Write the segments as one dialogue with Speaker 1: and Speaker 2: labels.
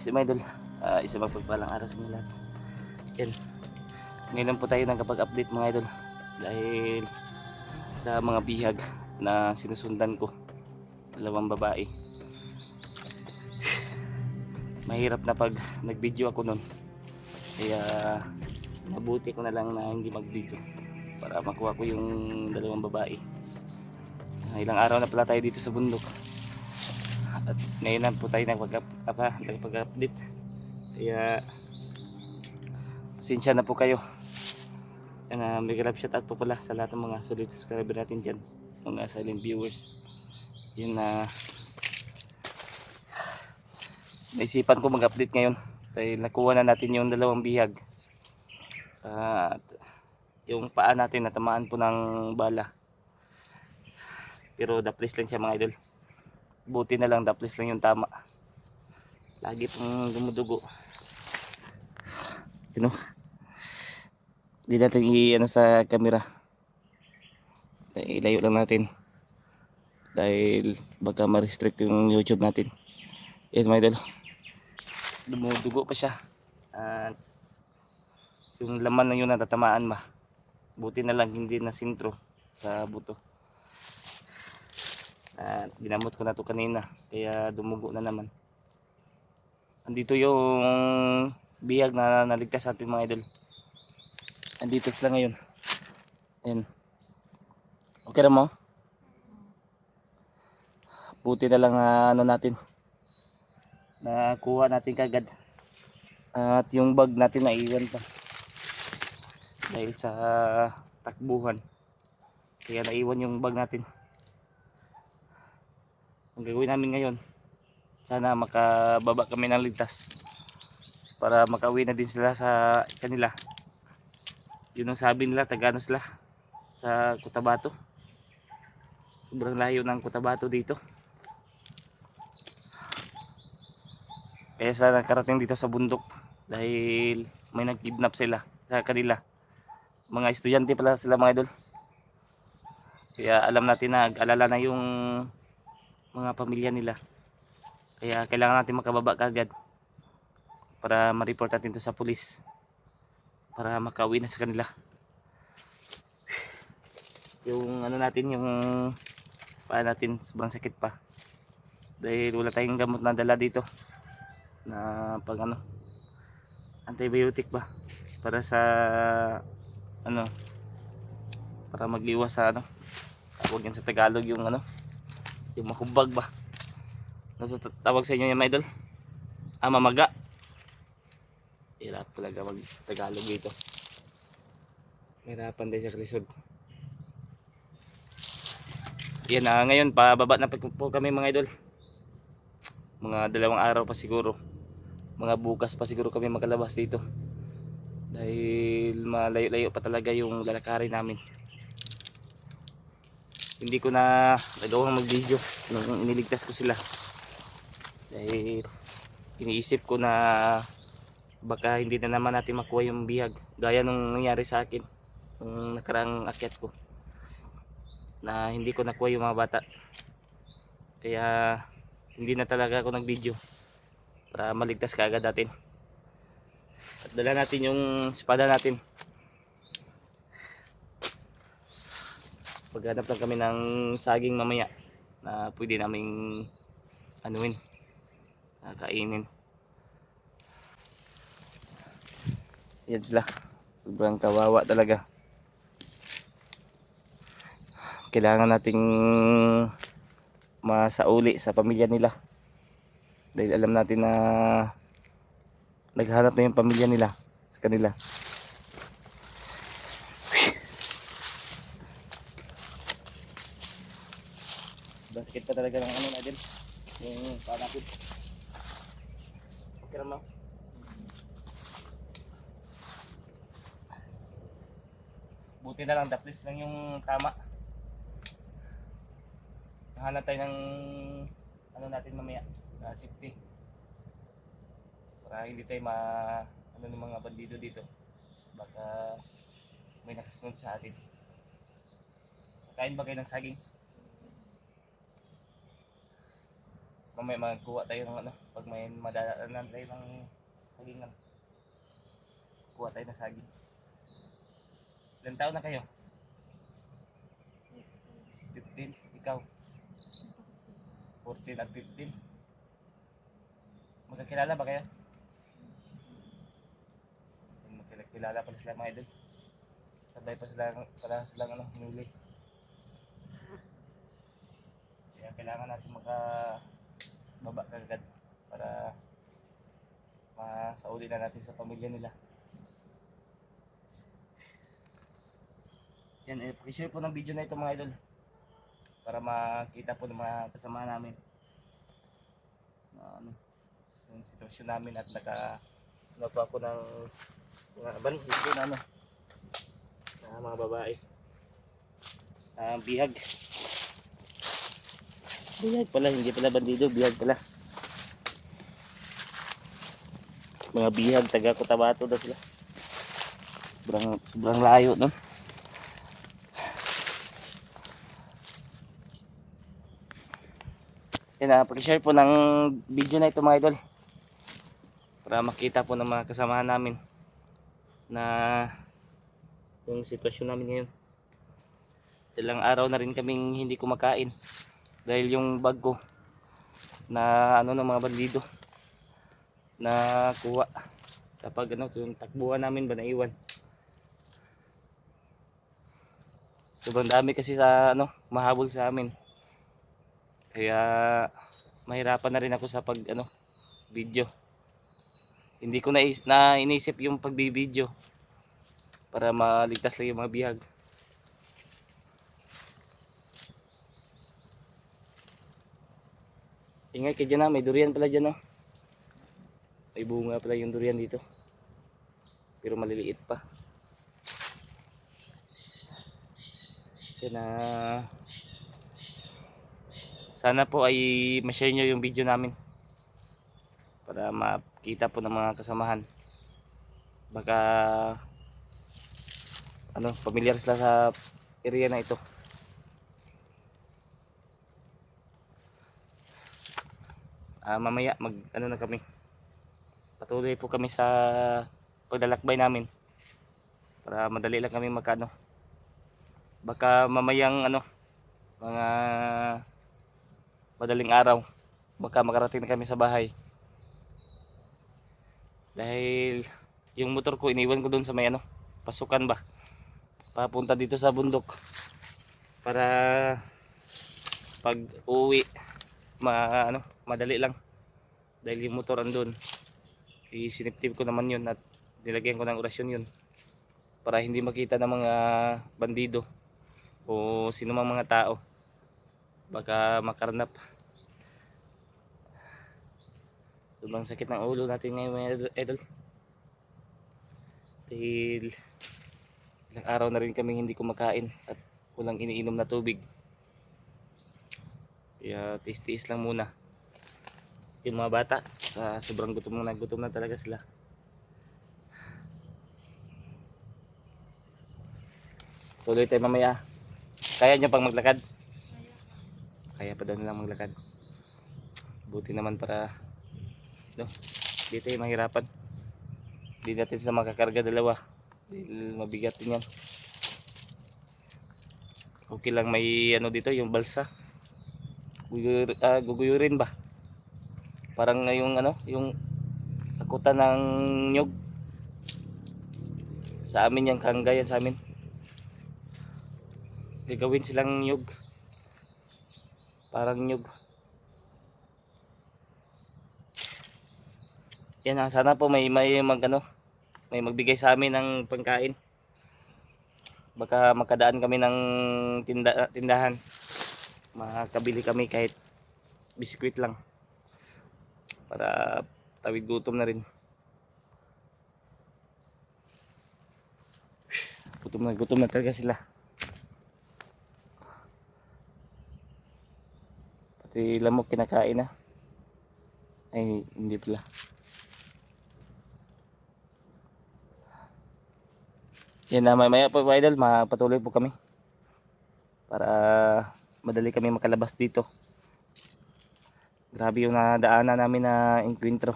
Speaker 1: si mga idol. Isa magpagpalang araw sa inyo lahat. Yan. Ngayon po tayo nagkapag-update mga idol. Dahil sa mga bihag na sinusundan ko. Dalawang babae. Mahirap na pag nag-video ako nun. Kaya mabuti ko na lang na hindi mag-video. Para makuha ko yung dalawang babae. Ilang araw na pala tayo dito sa bundok. At ngayon na po tayo nagpag-update. Kaya pasensya na po kayo. May grab shout out po pala sa lahat ng mga solid subscriber natin dyan, mga silent viewers. Yun na naisipan ko mag-update ngayon dahil nakuha na natin yung dalawang bihag. At yung paa natin natamaan po ng bala, pero daplis lang siya mga idol. Buti na lang daplis lang yung tama. Lagi pong dumudugo. Yun o. Hindi natin i-ano sa camera. Ilayo lang natin. Dahil baka ma-restrict yung YouTube natin. Yan mga idol. Dumudugo pa siya. At yung laman na yun natatamaan ba. Buti na lang hindi na sintro sa buto. At ginamot ko na to kanina, kaya dumugo na naman. Andito yung bihag na naligtas natin mga idol. Andito sila ngayon. Ayan. Okay na mo? Buti na lang ano natin. Nakuha natin kagad. At yung bag natin naiwan pa. Dahil sa takbuhan. Kaya naiwan yung bag natin. Ang gagawin namin ngayon, sana makababa kami ng ligtas para makauwi na din sila sa kanila. Yun ang sabi nila, Tagano sila sa Cotabato. Sobrang layo ng Cotabato dito. Kaya sila nakarating dito sa bundok dahil may nag-kidnap sila sa kanila. Mga estudyante pala sila mga idol. Kaya alam natin na alala na yung mga pamilya nila. Kaya kailangan natin makababa kagad para ma-report natin to sa pulis para makauwi na sa kanila. Yung ano natin, yung paa natin sobrang sakit pa dahil wala tayong gamot na dala dito na pag antibiotic ba para sa para magliwas sa tawag yan sa Tagalog, yung yung mahubag ba. Nasa tawag sa inyo yung mga idol? Mamaga. Hirap talaga mag Tagalog dito. Mahirapan din sa kalisod. Yan ngayon pababa na po kami mga idol. Mga 2 araw pa siguro. Mga bukas pa siguro kami makalabas dito. Dahil malayo-layo pa talaga yung lalakarin namin. Hindi ko na nagawang mag-video nung iniligtas ko sila. Dahil iniisip ko na baka hindi na naman natin makuha yung bihag. Gaya nung nangyari sa akin nung nakaraang akyat ko. Na hindi ko nakuha yung mga bata. Kaya hindi na talaga ako nag-video para maligtas kaagad natin. At dala natin yung espada natin. Paghanap lang kami ng saging mamaya na pwede naming kainin. Yan sila. Sobrang kawawa talaga. Kailangan nating masauli sa pamilya nila. Dahil alam natin na naghanap na yung pamilya nila sa kanila. Basket pa talaga ng natin. Yung panakit. Okay naman. Buti na lang daplis lang yung tama. Nahanap tayo ng natin mamaya na safety. Para hindi tayo ng mga bandido dito. Baka may nakasunod sa atin. Kain ba kayo ng saging? Mamaya magkuha tayo ng pag may madaanan tayo ng sagingan, kuha tayo ng saging. Ilang taon na kayo? 15. Ikaw? 14 at 15. Magkakilala ba kayo? Magkakilala pala sila mga idol. Sabay pa silang ano, nuli. Kaya kailangan natin makababa kagad para masauli na natin sa pamilya nila. Yan, pakishare po ng video na ito mga idol para makita po ng mga kasama namin na ano, yung sitwasyon namin at ano po ako ng mga bandido na ano, na mga babae, bihag pala, hindi pala bandido, bihag pala, mga bihag taga Cotabato daw sila. Sobrang layo no. Yan, pakishare po ng video na ito mga idol para makita po ng mga kasamahan namin na yung sitwasyon namin ngayon. Ilang araw na rin kaming hindi kumakain dahil yung bag ko na ano ng mga bandido na kuha sa pag ano, yung takbuhan namin ba naiwan. Sobrang dami kasi sa ano, mahabol sa amin. Kaya mahirapan na rin ako sa pag ano, video. Hindi ko na inisip yung pagbibideo para maligtas lang yung mga bihag. Ingay kayo dyan, may durian pala dyan, no? May bunga pala yung durian dito. Pero maliliit pa. Yan, sana po ay ma-share nyo yung video namin para makita po ng mga kasamahan. Baka ano, familiar sila sa area na ito. Mamaya ano na kami, patuloy po kami sa paglalakbay namin para madali lang kami magkano. Baka mamayang ano, mga madaling araw baka makarating na kami sa bahay, dahil yung motor ko iniwan ko doon sa may ano, pasukan ba, papunta dito sa bundok para pag uwi ano, madali lang dahil yung motor andun. Isiniptip ko naman yun at nilagyan ko ng orasyon yun para hindi makita ng mga bandido o sino mang mga tao, baka makarnap. Sobrang sakit ng ulo natin ngayon mga idol, dahil ilang araw na rin kami hindi kumakain at walang iniinom na tubig. Kaya tiis-tiis lang muna. Yung mga bata sa sobrang gutom na talaga sila. Tuloy tayo mamaya. Kaya nyo pang maglakad? Kaya pa daw nilang maglakad. Buti naman para no, di tayo mahirapan. Di natin sila makakarga dalawa dahil mabigat din yan. Okay lang may ano dito, yung balsa. Guguyurin ba? Parang yung ano, yung akutan ng nyug. Sa amin yan, kanggaya sa amin. Gagawin silang nyug. Parang nyug. Yan, sana po may magbigay sa amin ng pangkain. Baka makadaan kami ng tindahan. Makabili kami kahit biskwit lang para tawid gutom na rin. Gutom na talaga sila. Pati lamok kinakain na. Ay, hindi pala. Yan na, maya po idol, mapatuloy po kami para madali kami makalabas dito. Grabe yung nadaanan namin na enkwentro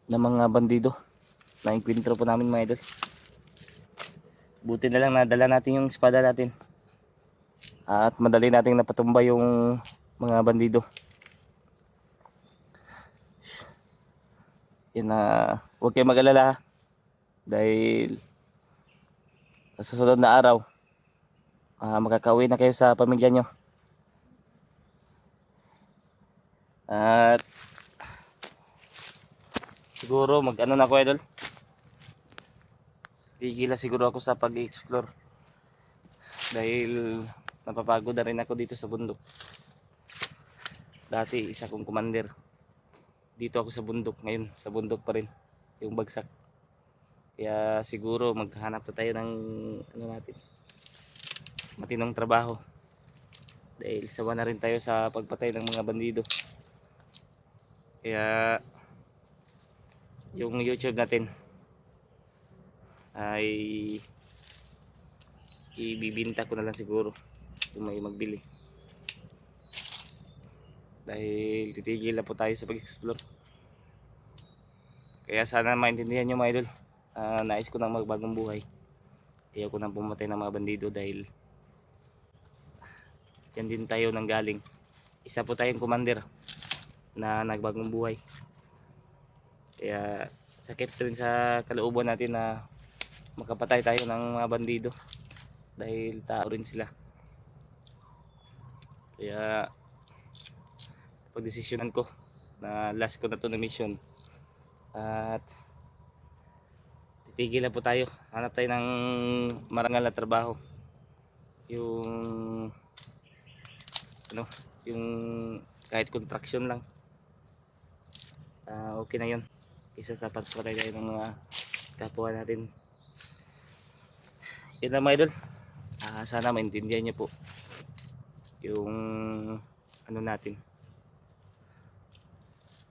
Speaker 1: ng mga bandido. Na enkwentro po namin mga idol. Buti na lang nadala natin yung espada natin. At madali nating napatumba yung mga bandido. Yan na, huwag kayong mag-alala dahil sa susunod na araw makakauwi na kayo sa pamilya nyo. At siguro mag-ano na ako idol. Tigila siguro ako sa pag-explore dahil napapagod na rin ako dito sa bundok. Dati isa kong commander. Dito ako sa bundok, ngayon sa bundok pa rin yung bagsak. Kaya siguro maghanap na tayo ng ano natin, matinong trabaho dahil sawa na rin tayo sa pagpatay ng mga bandido. Kaya yung YouTube natin ay ibibinta ko na lang siguro kung may magbili, dahil titigil na po tayo sa pag-explore. Kaya sana maintindihan nyo mga idol, nais ko nang magbagong buhay. Ayaw ko nang pumatay ng mga bandido dahil yan din tayo nang galing. Isa po tayong commander na nagbagong buhay. Kaya sakit rin sa kalooban natin na makapatay tayo ng mga bandido dahil tao rin sila. Kaya pagdesisyonan ko na last ko na to na mission at titigil na po tayo. Hanap tayo ng marangal na trabaho, yung ano, yung kahit construction lang, okay na yun. Isa sa pagpatay tayo ng mga kapwa natin. Yun na mga idol, sana maintindihan nyo po yung ano natin.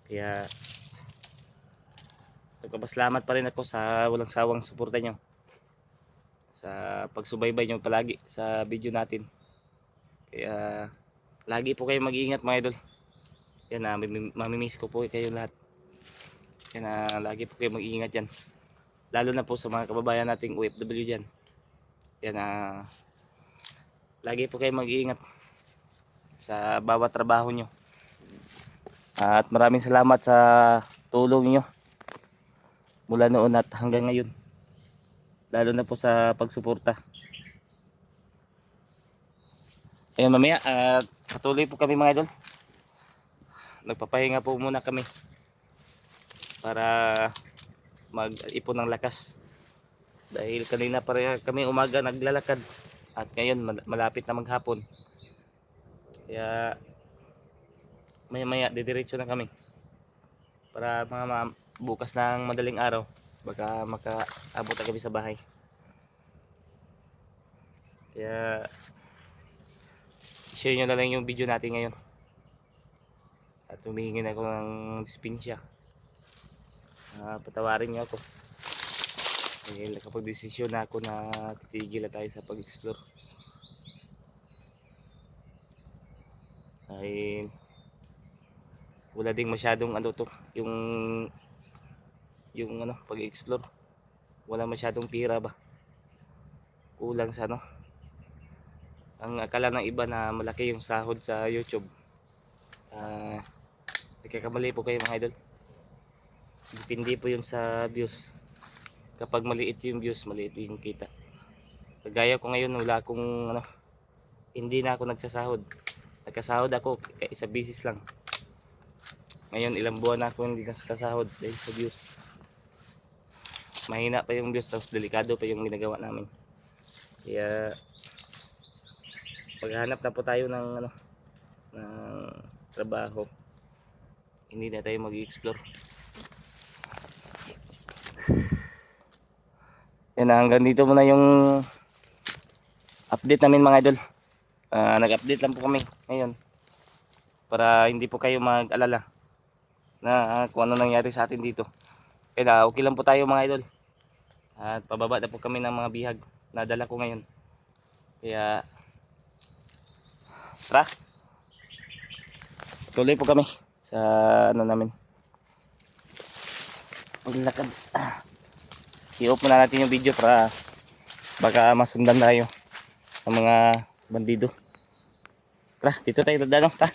Speaker 1: Kaya nagpapasalamat pa rin ako sa walang sawang suporta nyo, sa pagsubaybay nyo palagi sa video natin. Kaya lagi po kayo mag-iingat mga idol. Yan na, mamimiss ko po kayo lahat. Yan na, lagi po kayo mag-iingat dyan, lalo na po sa mga kababayan nating OFW dyan. Yan na, lagi po kayo mag-iingat sa bawat trabaho nyo. At maraming salamat sa tulong nyo mula noon at hanggang ngayon, lalo na po sa pagsuporta. Ayun, mamaya patuloy po kami mga idol. Nagpapahinga po muna kami para mag-ipon ng lakas, dahil kanina pa rin kami umaga naglalakad at ngayon malapit na maghapon. Kaya maya maya didiretso na kami para mga bukas ng madaling araw baka makaabot na kami sa bahay. Kaya share nyo na lang yung video natin ngayon at humihingi na ako ng dispensya. Patawarin nyo ako dahil nakapag-desisyon na ako na titigil na tayo sa pag-explore. Dahil wala ding masyadong ano to, yung ano, pag-explore wala masyadong pira ba, kulang sa ano. Ang akala ng iba na malaki yung sahod sa YouTube, nagkakamali po kayo mga idol. Depende po yun sa views. Kapag maliit yung views, maliit yung kita. Kagaya ko ngayon, wala akong ano, hindi na ako nagsasahod. Nagkasahod ako isa bisis lang. Ngayon ilang buwan na ako hindi nakasahod dahil sa views. Mahina pa yung views, tapos delikado pa yung ginagawa namin. Kaya paghanap na po tayo ng ano, ng trabaho, hindi na tayo mag-explore. Yan, hanggang dito muna yung update namin mga idol. Nag-update lang po kami ngayon para hindi po kayo mag-alala na kung ano nangyari sa atin dito. Kaya okay lang po tayo mga idol. At pababa na po kami ng mga bihag na dala ko ngayon. Kaya tara, tuloy po kami. sa ano namin. Maglakad. I-off muna natin yung video para baka masundan tayo ng mga bandido. Tara, dito tayo dadano. Tara.